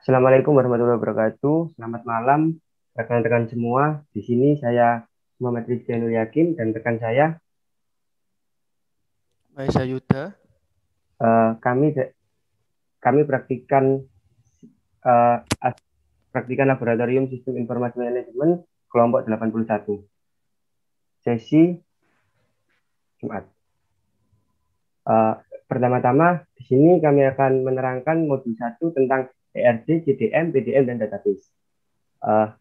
Assalamualaikum warahmatullahi wabarakatuh. Selamat malam rekan-rekan semua. Di sini saya Muhammad Rizkianul Yakin dan rekan saya Maisa Yuda. eh, kami kami eh, praktikan laboratorium sistem informasi manajemen kelompok 81 sesi Jumat. Eh, Pertama-tama di sini kami akan menerangkan modul 1 tentang ERD, CDM, PDM dan database.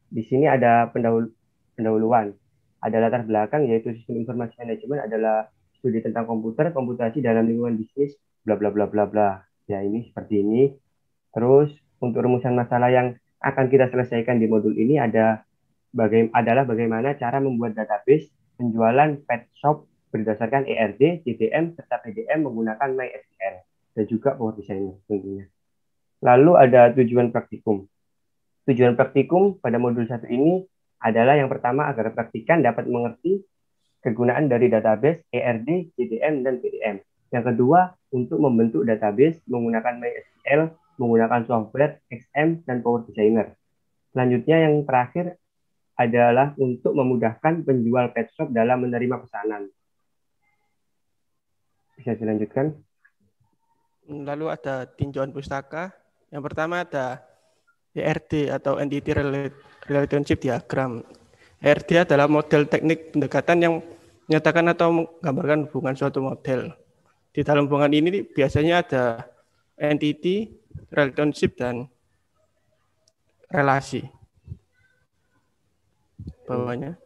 Di sini ada pendahuluan, ada latar belakang yaitu sistem informasi manajemen adalah studi tentang komputer, komputasi dalam lingkungan bisnis, bla bla bla bla bla. Ya ini seperti ini. Terus untuk rumusan masalah yang akan kita selesaikan di modul ini adalah bagaimana cara membuat database penjualan pet shop berdasarkan ERD, CDM, serta PDM menggunakan MySQL dan juga Power Designer tentunya. Lalu ada tujuan praktikum. Tujuan praktikum pada modul 1 ini adalah yang pertama agar praktikan dapat mengerti kegunaan dari database ERD, CDM, dan PDM. Yang kedua, untuk membentuk database menggunakan MySQL, menggunakan software XM, dan Power Designer. Selanjutnya yang terakhir adalah untuk memudahkan penjual pet shop dalam menerima pesanan. Bisa dilanjutkan? Lalu ada tinjauan pustaka. Yang pertama ada ERD atau Entity Relationship Diagram. ERD adalah model teknik pendekatan yang menyatakan atau menggambarkan hubungan suatu model. Di dalam hubungan ini biasanya ada entity, relationship, dan relasi. Bawahnya.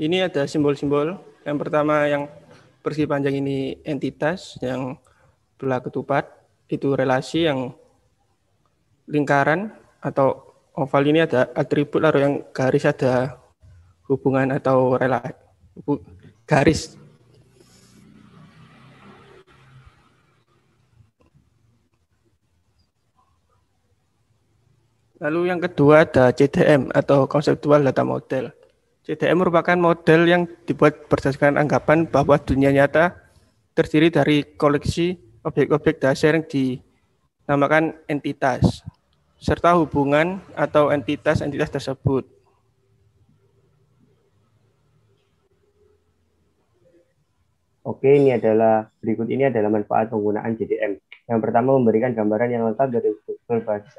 Ini ada simbol-simbol. Yang pertama yang persegi panjang ini entitas, yang belah ketupat itu relasi, yang lingkaran atau oval ini ada atribut, lalu yang garis ada hubungan atau garis. Lalu yang kedua ada CDM atau Conceptual Data Model. CDM merupakan model yang dibuat berdasarkan anggapan bahwa dunia nyata terdiri dari koleksi objek-objek dasar yang dinamakan entitas, serta hubungan atau entitas-entitas tersebut. Oke, berikut ini adalah manfaat penggunaan JDM. Yang pertama memberikan gambaran yang lengkap dari struktur basis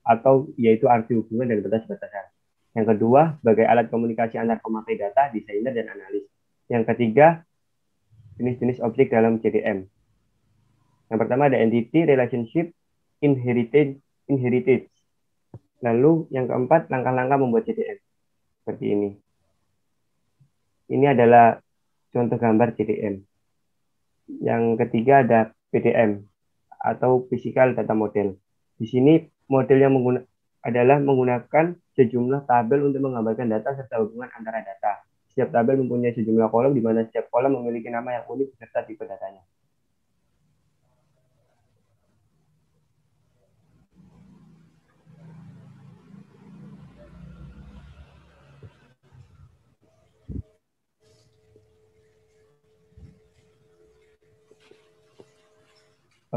atau yaitu arti hubungan dan batas-batasan. Yang kedua, sebagai alat komunikasi antar pemakai data, desainer, dan analis. Yang ketiga, jenis-jenis objek dalam JDM. Yang pertama ada entity, relationship, inherited. Lalu yang keempat, langkah-langkah membuat JDM. Seperti ini. Ini adalah contoh gambar JDM. Yang ketiga ada PDM atau Physical Data Model. Di sini model yang adalah menggunakan sejumlah tabel untuk menggambarkan data serta hubungan antara data. Setiap tabel mempunyai sejumlah kolom, di mana setiap kolom memiliki nama yang unik serta tipe datanya.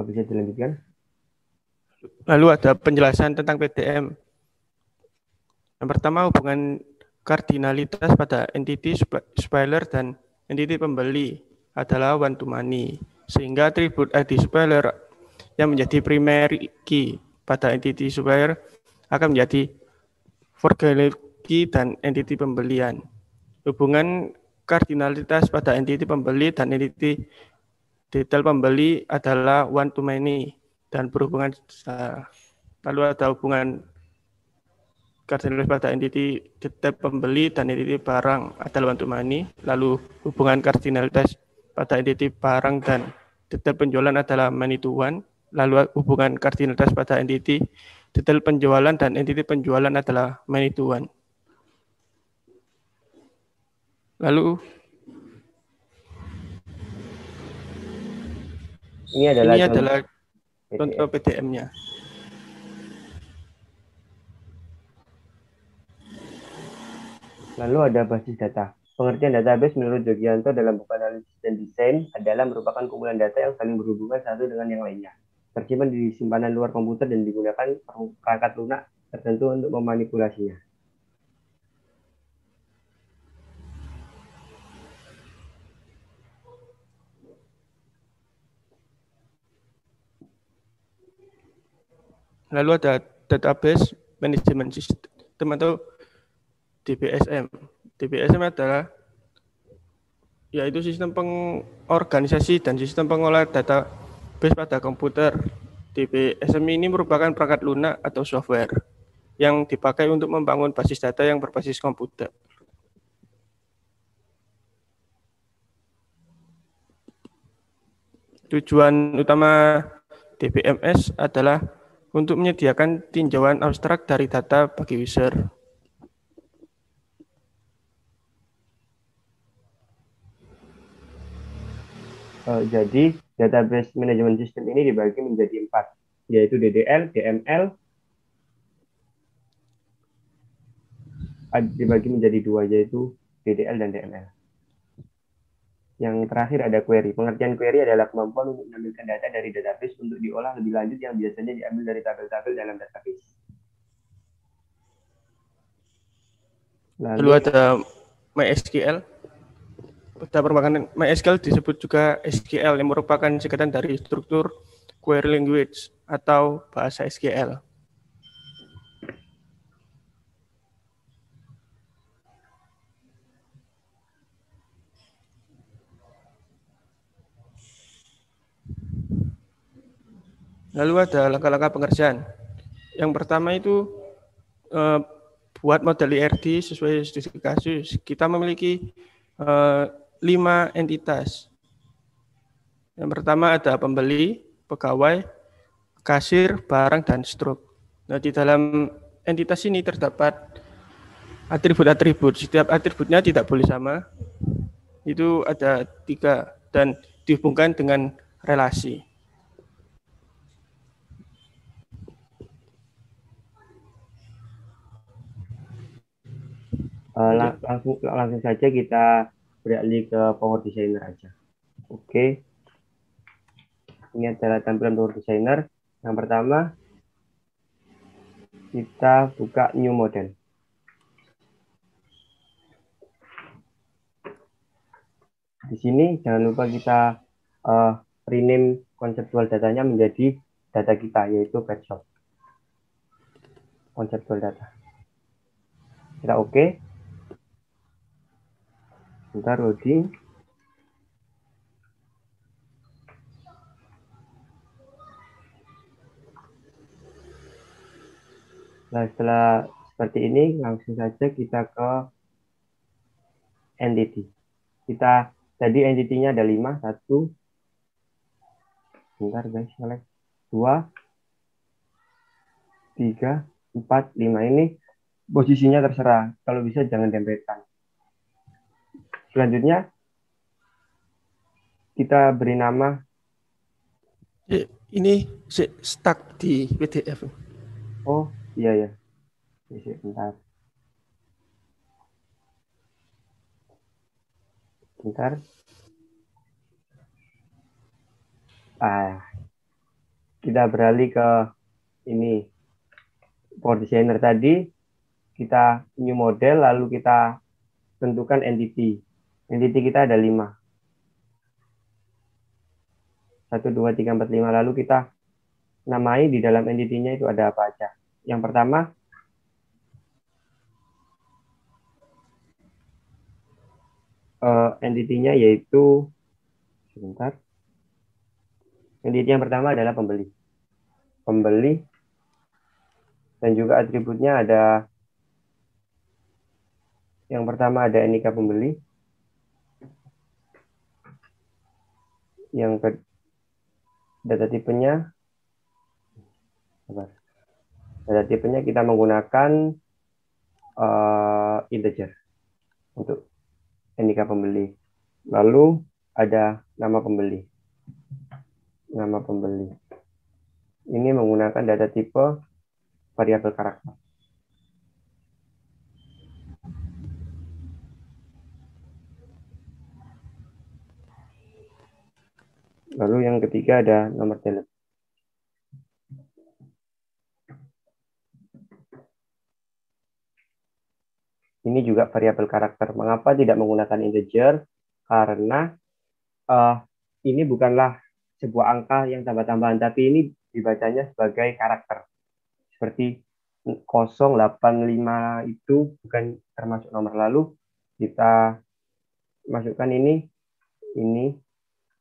Bisa dilanjutkan? Lalu ada penjelasan tentang PDM. Yang pertama hubungan kardinalitas pada entity supplier dan entity pembeli adalah one to many, sehingga atribut ID supplier yang menjadi primary key pada entity supplier akan menjadi forklift key dan entity pembelian. Hubungan kardinalitas pada entity pembeli dan entity detail pembeli adalah one to many dan berhubungan. Lalu ada hubungan kardinalitas pada entity detail pembeli dan entity barang adalah one to many. Lalu hubungan kardinalitas pada entity barang dan detail penjualan adalah many to one. Lalu hubungan kardinalitas pada entity detail penjualan dan entity penjualan adalah many to one. Lalu Ini adalah contoh PDM-nya. Lalu ada basis data. Pengertian database menurut Jogianto dalam buku analisis dan desain adalah merupakan kumpulan data yang saling berhubungan satu dengan yang lainnya. Tersimpan di simpanan luar komputer dan digunakan perangkat lunak tertentu untuk memanipulasinya. Lalu ada database management system atau DBSM. DBSM adalah yaitu sistem pengorganisasi dan sistem pengolah database pada komputer. DBSM ini merupakan perangkat lunak atau software yang dipakai untuk membangun basis data yang berbasis komputer. Tujuan utama DBMS adalah untuk menyediakan tinjauan abstrak dari data bagi user. Jadi, database management system ini dibagi menjadi 4, yaitu DDL, DML, dibagi menjadi 2, yaitu DDL dan DML. Yang terakhir ada query. Pengertian query adalah kemampuan untuk mengambilkan data dari database untuk diolah lebih lanjut yang biasanya diambil dari tabel-tabel dalam database. Lalu ada MySQL. Pada perkembangan MySQL disebut juga SQL yang merupakan singkatan dari struktur query language atau bahasa SQL. Lalu ada langkah-langkah pengerjaan. Yang pertama itu buat model IRD sesuai spesifikasi. Kita memiliki 5 entitas. Yang pertama ada pembeli, pegawai, kasir, barang, dan struk. Nah, di dalam entitas ini terdapat atribut-atribut. Setiap atributnya tidak boleh sama. Itu ada 3 dan dihubungkan dengan relasi. Langsung saja kita beralih ke Power Designer aja. Oke. Ini adalah tampilan Power Designer. Yang pertama, kita buka new model. Di sini jangan lupa kita rename konseptual datanya menjadi data kita, yaitu pet shop. Konseptual data. Kita oke. Bentar loading. Nah, setelah seperti ini, langsung saja kita ke entity. Tadi entity-nya ada 5, 1, bentar guys, 2, 3, 4, 5. Ini posisinya terserah. Kalau bisa jangan dempetkan. Selanjutnya, kita beri nama. Ini stuck di PDF. Oh, iya ya. Bentar. Kita beralih ke ini. Power Designer tadi, kita new model, lalu kita tentukan entity. Entity kita ada 5. 1, 2, 3, 4, 5. Lalu kita namai di dalam entity-nya itu ada apa aja. Yang pertama, entity-nya yaitu, sebentar. Entity yang pertama adalah pembeli. Pembeli. Dan juga atributnya ada, yang pertama ada NIK pembeli. Yang ke data tipenya, kita menggunakan integer untuk NIK pembeli. Lalu ada nama pembeli. Nama pembeli. Ini menggunakan data tipe variabel karakter. Lalu yang ketiga ada nomor telepon. Ini juga variabel karakter. Mengapa tidak menggunakan integer? Karena ini bukanlah sebuah angka yang tambah-tambahan, tapi ini dibacanya sebagai karakter. Seperti 085 itu bukan termasuk nomor. Lalu kita masukkan ini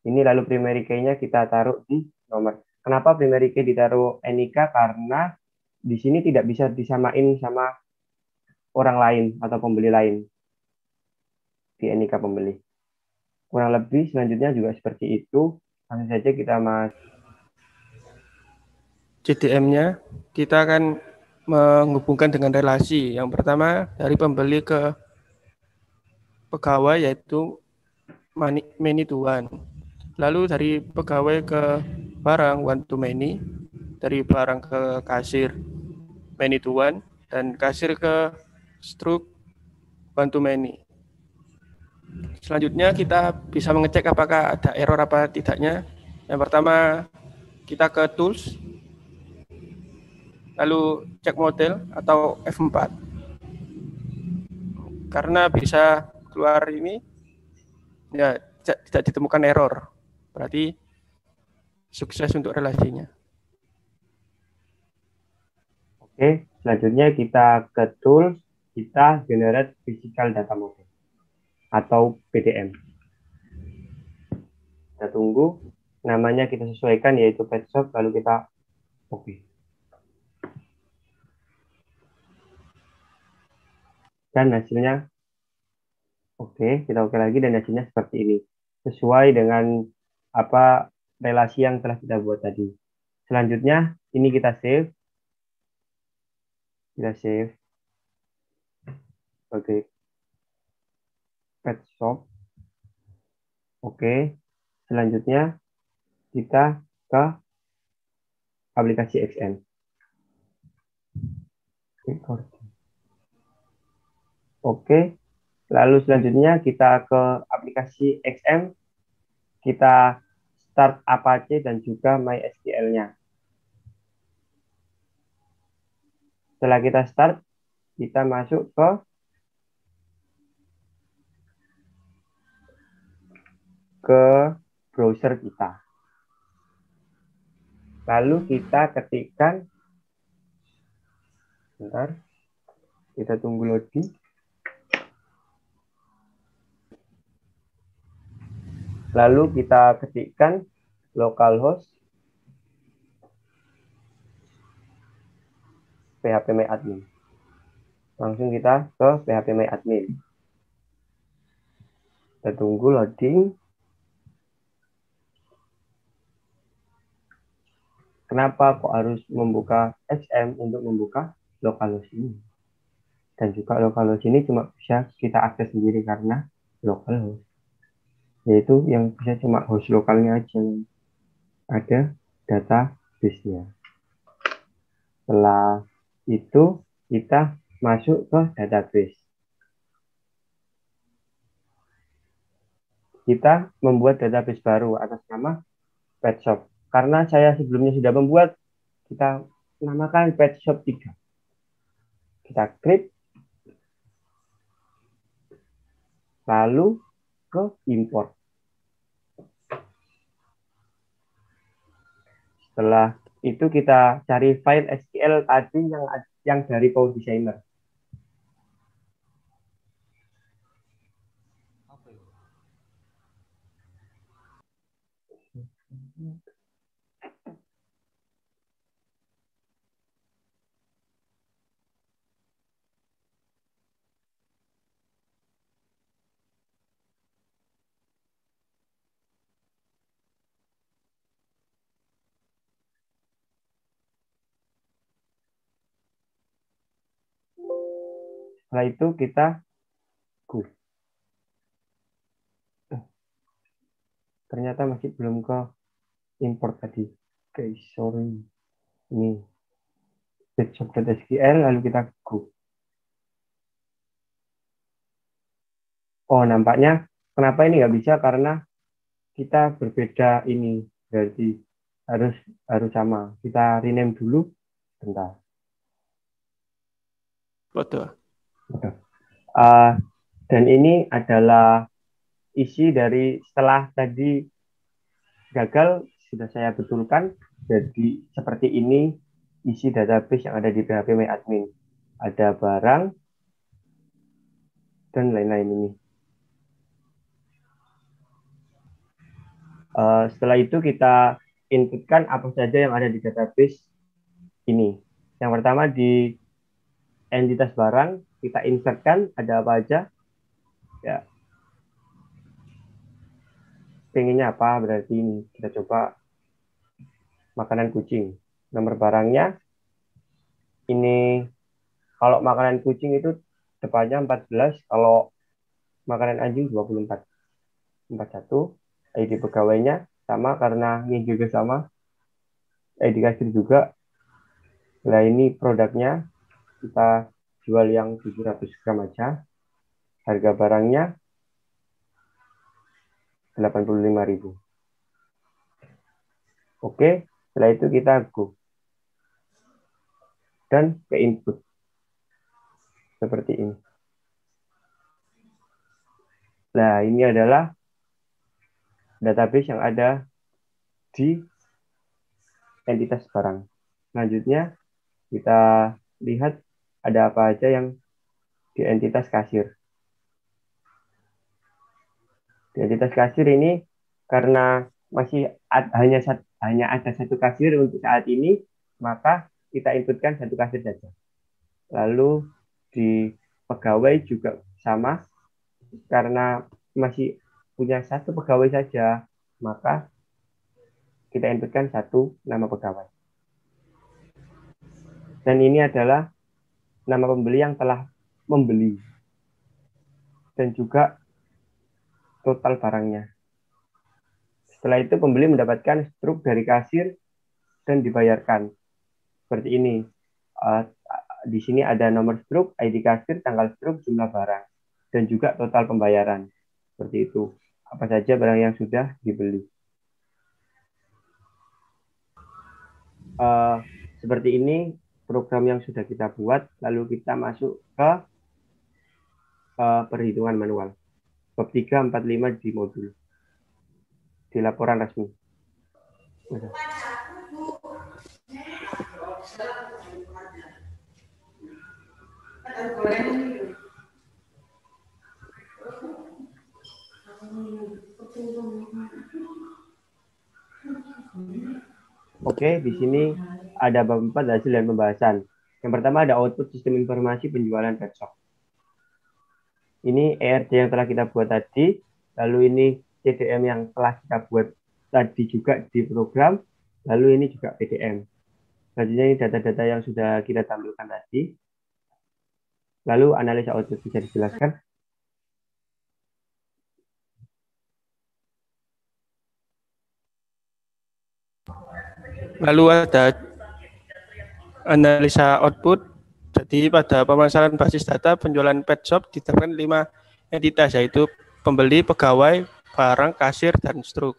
lalu primary key-nya kita taruh di nomor. Kenapa primary key ditaruh NIK? Karena di sini tidak bisa disamain sama orang lain atau pembeli lain di NIK pembeli. Kurang lebih selanjutnya juga seperti itu. Langsung saja kita CDM-nya kita akan menghubungkan dengan relasi. Yang pertama dari pembeli ke pegawai yaitu many to one. Lalu dari pegawai ke barang one to many, dari barang ke kasir many to one, dan kasir ke struk one to many. Selanjutnya kita bisa mengecek apakah ada error apa tidaknya. Yang pertama kita ke tools, lalu cek model atau F4. Karena bisa keluar ini ya tidak ditemukan error. Berarti sukses untuk relasinya. Oke, selanjutnya kita ke tools, kita generate physical data model atau PDM. Kita tunggu, namanya kita sesuaikan yaitu pet shop, lalu kita oke. Dan hasilnya oke, kita oke lagi dan hasilnya seperti ini. Sesuai dengan apa relasi yang telah kita buat tadi. Selanjutnya ini kita save. Kita save sebagai pet shop. Oke. Selanjutnya kita ke aplikasi XM. Oke. Lalu selanjutnya kita ke aplikasi XM. Kita start Apache dan juga MySQL-nya. Setelah kita start, kita masuk ke browser kita. Lalu kita ketikkan, bentar, kita tunggu loading. Lalu kita ketikkan localhost phpMyAdmin. Langsung kita ke phpMyAdmin. Kita tunggu loading. Kenapa kok harus membuka XM untuk membuka localhost ini? Dan juga localhost ini cuma bisa kita akses sendiri karena localhost. Yaitu yang bisa cuma host lokalnya aja yang ada database-nya. Setelah itu kita masuk ke database. Kita membuat database baru atas nama PetShop. Karena saya sebelumnya sudah membuat, kita namakan PetShop 3. Kita create, lalu ke import. Setelah itu kita cari file SQL tadi yang dari Power Designer. Setelah itu kita go. Ternyata masih belum ke import tadi. Oke, sorry. Ini petshop.sql lalu kita go. Oh, nampaknya kenapa ini nggak bisa? Karena kita berbeda ini, berarti harus sama. Kita rename dulu, bentar. Betul. Dan ini adalah isi dari setelah tadi gagal sudah saya betulkan. Jadi seperti ini isi database yang ada di PHP MyAdmin. Ada barang dan lain-lain ini. Setelah itu kita inputkan apa saja yang ada di database ini. Yang pertama di entitas barang kita insertkan ada apa aja. Ya. Pengennya apa berarti ini. Kita coba makanan kucing. Nomor barangnya ini kalau makanan kucing itu depannya 14, kalau makanan anjing 24. 41. ID pegawainya sama karena ini juga sama. ID kasir juga. Nah ini produknya kita jual yang 700 gram aja. Harga barangnya 85.000. Oke, setelah itu kita go. Dan ke input. Seperti ini. Nah, ini adalah database yang ada di entitas barang. Selanjutnya, kita lihat ada apa aja yang di entitas kasir. Di entitas kasir ini, karena masih hanya ada satu kasir untuk saat ini, maka kita inputkan satu kasir saja. Lalu di pegawai juga sama, karena masih punya satu pegawai saja, maka kita inputkan satu nama pegawai. Dan ini adalah nama pembeli yang telah membeli. Dan juga total barangnya. Setelah itu pembeli mendapatkan struk dari kasir dan dibayarkan. Seperti ini. Di sini ada nomor struk, ID kasir, tanggal struk, jumlah barang. Dan juga total pembayaran. Seperti itu. Apa saja barang yang sudah dibeli. Seperti ini program yang sudah kita buat, lalu kita masuk ke perhitungan manual. Bab 3, 4, 5 di modul. Di laporan resmi. Oke, di sini ada bab 4 hasil dan pembahasan. Yang pertama ada output sistem informasi penjualan pet shop. Ini ERD yang telah kita buat tadi, lalu ini CDM yang telah kita buat tadi juga di program, lalu ini juga PDM. Selanjutnya ini data-data yang sudah kita tampilkan tadi. Lalu analisa output bisa dijelaskan. Lalu ada analisa output. Jadi pada pemasaran basis data penjualan pet shop diterapkan 5 entitas, yaitu pembeli, pegawai, barang, kasir, dan struk.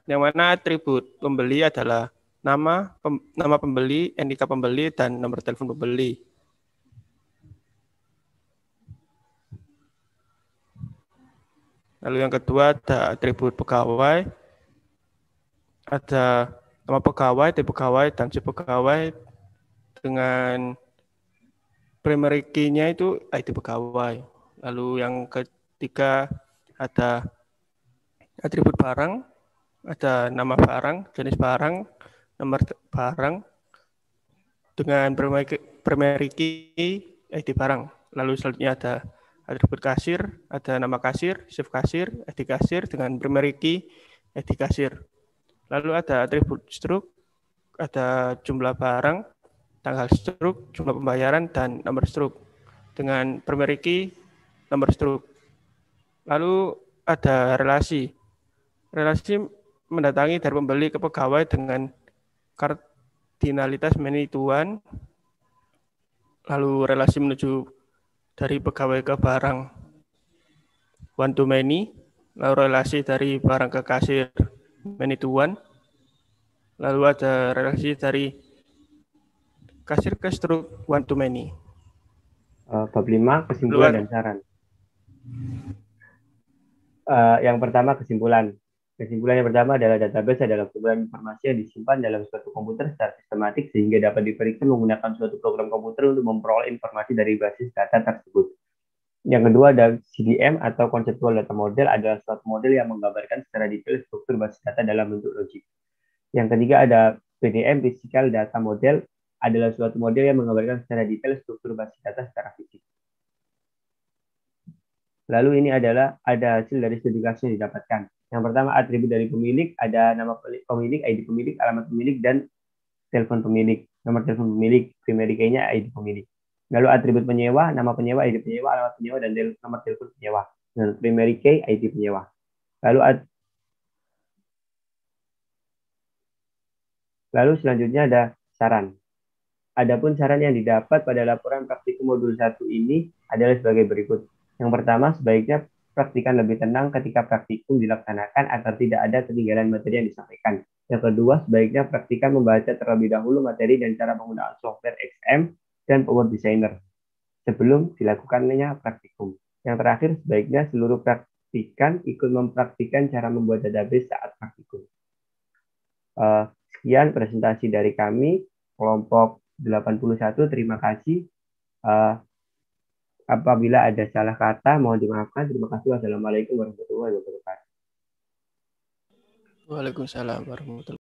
Yang mana atribut pembeli adalah nama pembeli, NIK pembeli, dan nomor telepon pembeli. Lalu yang kedua ada atribut pegawai. Ada nama pegawai, tipe pegawai, dan si pegawai dengan primary key-nya itu ID pegawai. Lalu yang ketiga ada atribut barang, ada nama barang, jenis barang, nomor barang, dengan primary key ID barang. Lalu selanjutnya ada atribut kasir, ada nama kasir, shift kasir, ID kasir dengan primary key ID kasir. Lalu ada atribut struk, ada jumlah barang, tanggal struk, jumlah pembayaran, dan nomor struk dengan primary key nomor struk. Lalu ada relasi. Relasi mendatangi dari pembeli ke pegawai dengan kardinalitas many to one. Lalu relasi menuju dari pegawai ke barang one to many. lalu relasi dari barang ke kasir many to one, lalu ada relasi dari kasir ke struk one to many. Bab 5, kesimpulan dan saran. Yang pertama, kesimpulan. Kesimpulan yang pertama adalah database adalah kumpulan informasi yang disimpan dalam suatu komputer secara sistematik sehingga dapat diperiksa menggunakan suatu program komputer untuk memperoleh informasi dari basis data tersebut. Yang kedua ada CDM atau Conceptual Data Model adalah suatu model yang menggambarkan secara detail struktur basis data dalam bentuk logik. Yang ketiga ada PDM, Physical Data Model adalah suatu model yang menggambarkan secara detail struktur basis data secara fisik. Lalu ini adalah ada hasil dari studi kasus yang didapatkan. Yang pertama, atribut dari pemilik, ada nama pemilik, ID pemilik, alamat pemilik, dan telepon pemilik. Nomor telepon pemilik, primary key-nya ID pemilik. Lalu atribut penyewa, nama penyewa, ID penyewa, alamat penyewa, dan nomor telepon penyewa. Dan primary key, ID penyewa. Lalu selanjutnya ada saran. Adapun saran yang didapat pada laporan praktikum modul 1 ini adalah sebagai berikut. Yang pertama, sebaiknya praktikan lebih tenang ketika praktikum dilaksanakan agar tidak ada ketinggalan materi yang disampaikan. Yang kedua, sebaiknya praktikan membaca terlebih dahulu materi dan cara penggunaan software XM dan Power Designer sebelum dilakukannya praktikum. Yang terakhir, sebaiknya seluruh praktikan ikut mempraktikkan cara membuat database saat praktikum. Sekian presentasi dari kami, kelompok 81. Terima kasih. Apabila ada salah kata, mohon dimaafkan. Terima kasih. Wassalamualaikum warahmatullahi wabarakatuh. Waalaikumsalam warahmatullahi wabarakatuh.